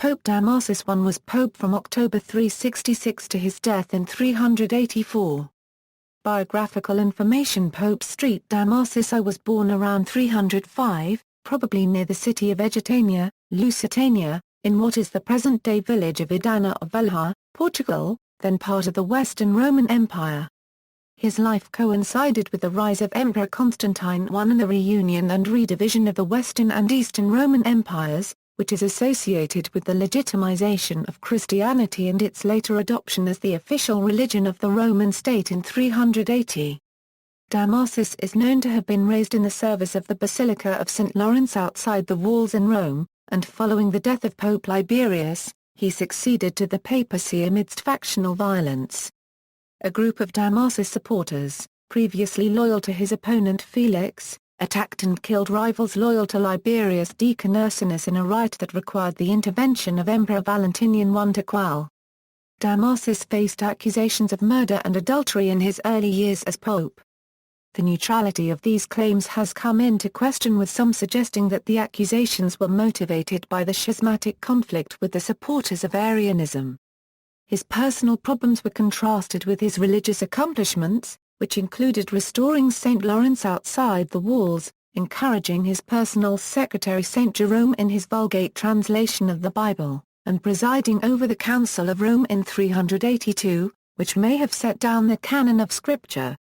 Pope Damasus I was pope from October 366 to his death in 384. Biographical information. Pope Street. Damasus I was born around 305, probably near the city of Egitania, Lusitania, in what is the present-day village of Idana of Velha, Portugal, then part of the Western Roman Empire. His life coincided with the rise of Emperor Constantine I and the reunion and redivision of the Western and Eastern Roman empires, which is associated with the legitimization of Christianity and its later adoption as the official religion of the Roman state in 380. Damasus is known to have been raised in the service of the Basilica of St. Lawrence outside the walls in Rome, and following the death of Pope Liberius, he succeeded to the papacy amidst factional violence. A group of Damasus supporters, previously loyal to his opponent Felix, attacked and killed rivals loyal to Liberius Deacon Ursinus in a riot that required the intervention of Emperor Valentinian I to quell. Damasus faced accusations of murder and adultery in his early years as pope. The neutrality of these claims has come into question, with some suggesting that the accusations were motivated by the schismatic conflict with the supporters of Arianism. His personal problems were contrasted with his religious accomplishments, which included restoring St. Lawrence outside the walls, encouraging his personal secretary St. Jerome in his Vulgate translation of the Bible, and presiding over the Council of Rome in 382, which may have set down the canon of Scripture.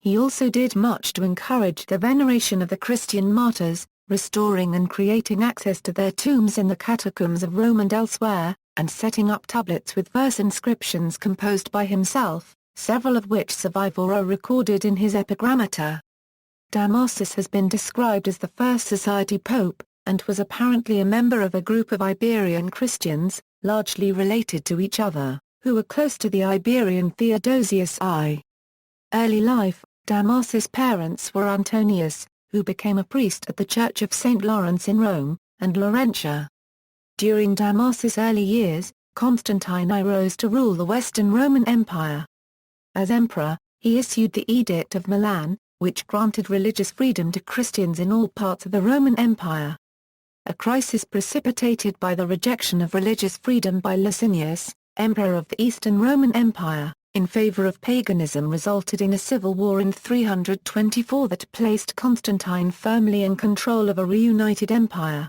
He also did much to encourage the veneration of the Christian martyrs, restoring and creating access to their tombs in the catacombs of Rome and elsewhere, and setting up tablets with verse inscriptions composed by himself, several of which survive or are recorded in his epigrammata. Damasus has been described as the first society pope, and was apparently a member of a group of Iberian Christians, largely related to each other, who were close to the Iberian Theodosius I. Early life. Damasus' parents were Antonius, who became a priest at the Church of St. Lawrence in Rome, and Laurentia. During Damasus' early years, Constantine I rose to rule the Western Roman Empire. As emperor, he issued the Edict of Milan, which granted religious freedom to Christians in all parts of the Roman Empire. A crisis precipitated by the rejection of religious freedom by Licinius, emperor of the Eastern Roman Empire, in favor of paganism resulted in a civil war in 324 that placed Constantine firmly in control of a reunited empire.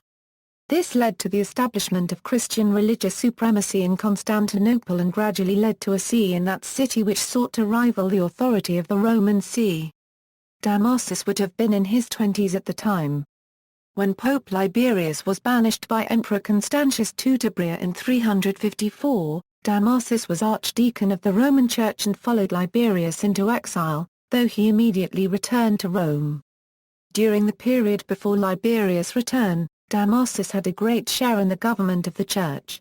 This led to the establishment of Christian religious supremacy in Constantinople and gradually led to a see in that city which sought to rival the authority of the Roman See. Damasus would have been in his 20s at the time. When Pope Liberius was banished by Emperor Constantius II to Bria in 354, Damasus was archdeacon of the Roman Church and followed Liberius into exile, though he immediately returned to Rome. During the period before Liberius' return, Damasus had a great share in the government of the Church.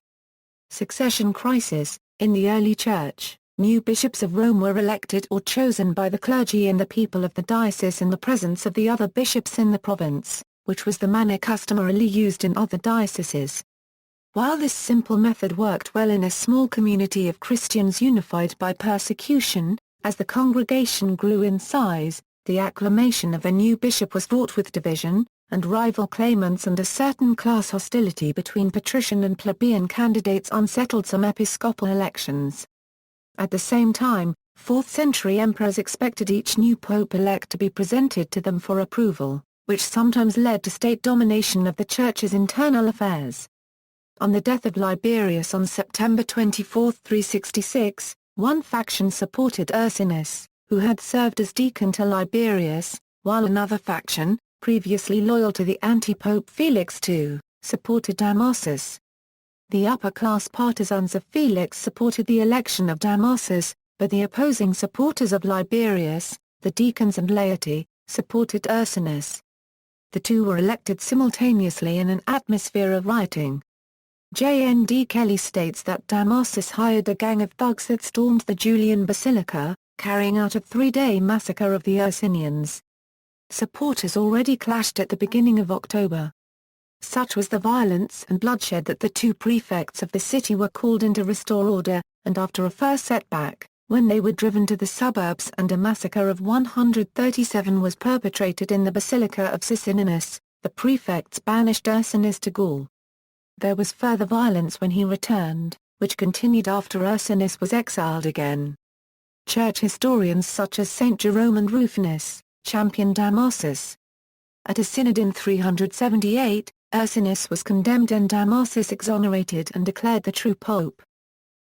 Succession crisis. In the early Church, new bishops of Rome were elected or chosen by the clergy and the people of the diocese in the presence of the other bishops in the province, which was the manner customarily used in other dioceses. While this simple method worked well in a small community of Christians unified by persecution, as the congregation grew in size, the acclamation of a new bishop was fraught with division, and rival claimants and a certain class hostility between patrician and plebeian candidates unsettled some episcopal elections. At the same time, 4th-century emperors expected each new pope-elect to be presented to them for approval, which sometimes led to state domination of the Church's internal affairs. On the death of Liberius on September 24, 366, one faction supported Ursinus, who had served as deacon to Liberius, while another faction, previously loyal to the anti-pope Felix II, supported Damasus. The upper-class partisans of Felix supported the election of Damasus, but the opposing supporters of Liberius, the deacons and laity, supported Ursinus. The two were elected simultaneously in an atmosphere of rioting. J.N.D. Kelly states that Damasus hired a gang of thugs that stormed the Julian Basilica, carrying out a 3-day massacre of the Ursinians. Supporters already clashed at the beginning of October. Such was the violence and bloodshed that the two prefects of the city were called in to restore order, and after a first setback, when they were driven to the suburbs and a massacre of 137 was perpetrated in the Basilica of Sicininus, the prefects banished Ursinus to Gaul. There was further violence when he returned, which continued after Ursinus was exiled again. Church historians such as St. Jerome and Rufinus championed Damasus. At a synod in 378, Ursinus was condemned and Damasus exonerated and declared the true pope.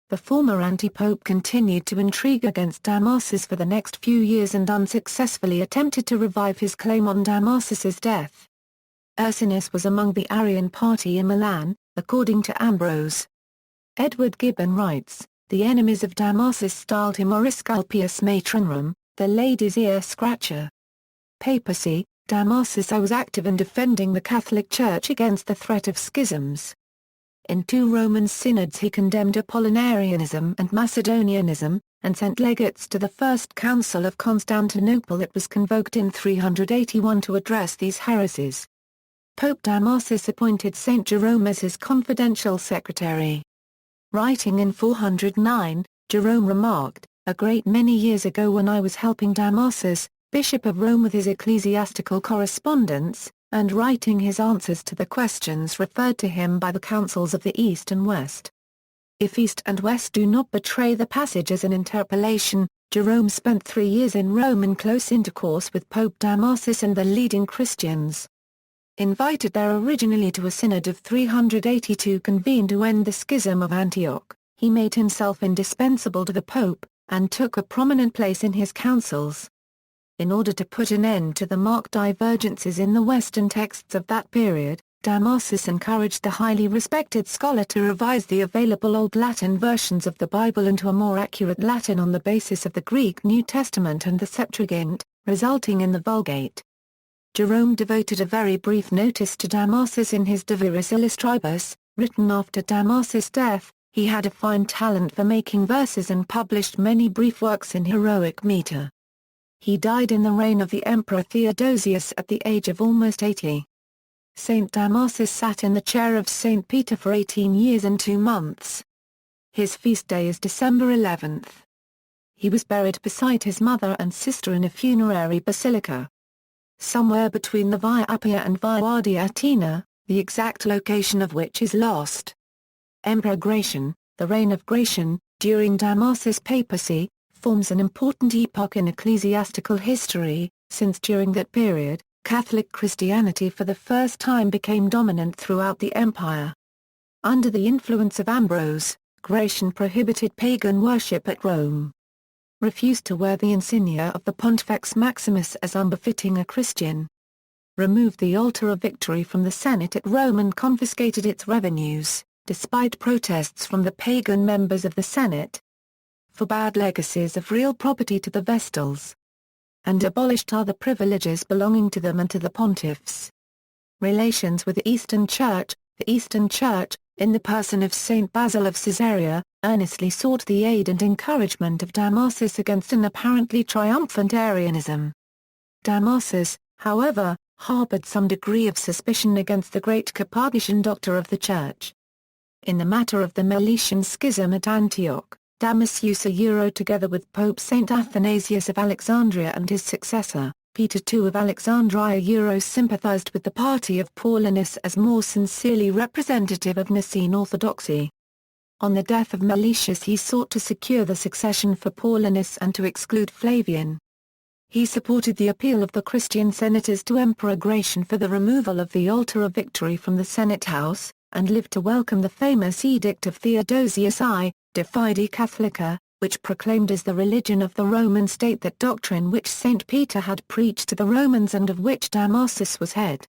The former anti-pope continued to intrigue against Damasus for the next few years and unsuccessfully attempted to revive his claim on Damasus's death. Ursinus was among the Arian party in Milan, according to Ambrose. Edward Gibbon writes, "The enemies of Damasus styled him Oriscalpius Matronorum, the lady's ear-scratcher." Papacy, Damasus I was active in defending the Catholic Church against the threat of schisms. In 2 Roman synods he condemned Apollinarianism and Macedonianism, and sent legates to the First Council of Constantinople that was convoked in 381 to address these heresies. Pope Damasus appointed St. Jerome as his confidential secretary. Writing in 409, Jerome remarked, "A great many years ago when I was helping Damasus, Bishop of Rome with his ecclesiastical correspondence, and writing his answers to the questions referred to him by the councils of the East and West. If East and West do not betray the passage as an interpolation, Jerome spent 3 years in Rome in close intercourse with Pope Damasus and the leading Christians. Invited there originally to a synod of 382 convened to end the schism of Antioch, he made himself indispensable to the Pope, and took a prominent place in his councils. In order to put an end to the marked divergences in the Western texts of that period, Damasus encouraged the highly respected scholar to revise the available Old Latin versions of the Bible into a more accurate Latin on the basis of the Greek New Testament and the Septuagint, resulting in the Vulgate. Jerome devoted a very brief notice to Damasus in his De Viris Illustribus, written after Damasus' death. He had a fine talent for making verses and published many brief works in heroic meter. He died in the reign of the Emperor Theodosius at the age of almost 80. Saint Damasus sat in the chair of Saint Peter for 18 years and 2 months. His feast day is December 11th. He was buried beside his mother and sister in a funerary basilica. Somewhere between the Via Appia and Via Ardeatina, the exact location of which is lost. Emperor Gratian, the reign of Gratian, during Damasus' papacy, forms an important epoch in ecclesiastical history, since during that period, Catholic Christianity for the first time became dominant throughout the empire. Under the influence of Ambrose, Gratian prohibited pagan worship at Rome, refused to wear the insignia of the Pontifex Maximus as unbefitting a Christian, removed the altar of victory from the Senate at Rome and confiscated its revenues, despite protests from the pagan members of the Senate, forbade legacies of real property to the Vestals, and abolished other privileges belonging to them and to the pontiffs. Relations with the Eastern Church. The Eastern Church, in the person of Saint Basil of Caesarea, earnestly sought the aid and encouragement of Damasus against an apparently triumphant Arianism. Damasus, however, harbored some degree of suspicion against the great Carpathian doctor of the Church. In the matter of the Meletian schism at Antioch, Damasus I together with Pope Saint Athanasius of Alexandria and his successor, Peter II of Alexandria sympathized with the party of Paulinus as more sincerely representative of Nicene orthodoxy. On the death of Meletius he sought to secure the succession for Paulinus and to exclude Flavian. He supported the appeal of the Christian senators to Emperor Gratian for the removal of the altar of victory from the Senate House, and lived to welcome the famous edict of Theodosius I, De Fide Catholica, which proclaimed as the religion of the Roman state that doctrine which St. Peter had preached to the Romans and of which Damasus was head.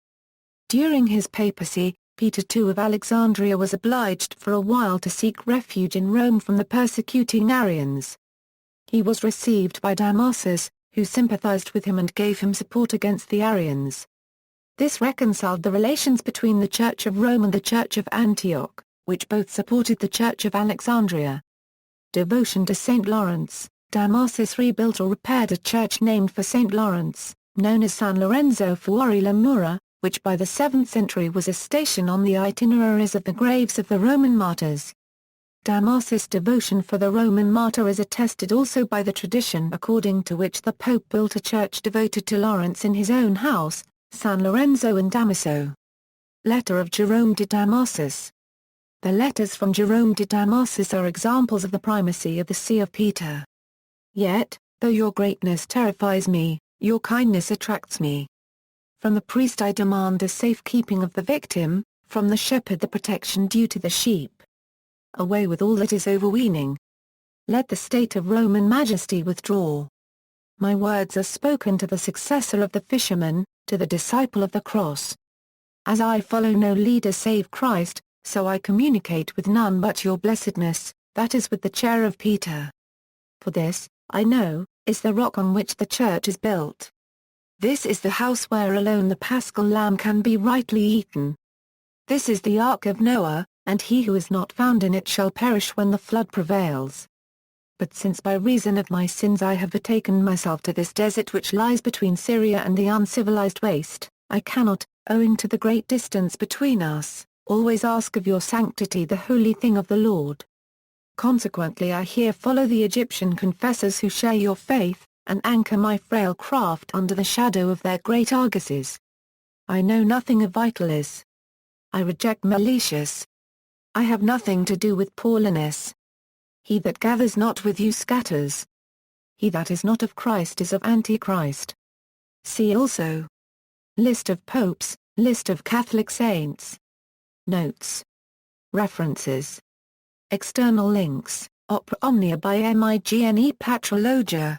During his papacy, Peter II of Alexandria was obliged for a while to seek refuge in Rome from the persecuting Arians. He was received by Damasus, who sympathized with him and gave him support against the Arians. This reconciled the relations between the Church of Rome and the Church of Antioch, which both supported the Church of Alexandria. Devotion to St. Lawrence. Damasus rebuilt or repaired a church named for St. Lawrence, known as San Lorenzo Fuori la Mura, which by the 7th century was a station on the itineraries of the graves of the Roman martyrs. Damasus' devotion for the Roman martyr is attested also by the tradition according to which the Pope built a church devoted to Lawrence in his own house, San Lorenzo in Damaso. Letter of Jerome to Damasus. The letters from Jerome de Damasus are examples of the primacy of the See of Peter. Yet, though your greatness terrifies me, your kindness attracts me. From the priest I demand the safekeeping of the victim, from the shepherd the protection due to the sheep. Away with all that is overweening. Let the state of Roman majesty withdraw. My words are spoken to the successor of the fisherman, to the disciple of the cross. As I follow no leader save Christ, so I communicate with none but your blessedness, that is with the chair of Peter. For this, I know, is the rock on which the church is built. This is the house where alone the paschal lamb can be rightly eaten. This is the ark of Noah, and he who is not found in it shall perish when the flood prevails. But since by reason of my sins I have betaken myself to this desert which lies between Syria and the uncivilized waste, I cannot, owing to the great distance between us, always ask of your sanctity the holy thing of the Lord. Consequently I here follow the Egyptian confessors who share your faith, and anchor my frail craft under the shadow of their great argosies. I know nothing of Vitalis. I reject malicious. I have nothing to do with Paulinus. He that gathers not with you scatters. He that is not of Christ is of Antichrist. See also: List of popes, list of Catholic saints. Notes. References. External links: Opera Omnia by Migne Patrologia.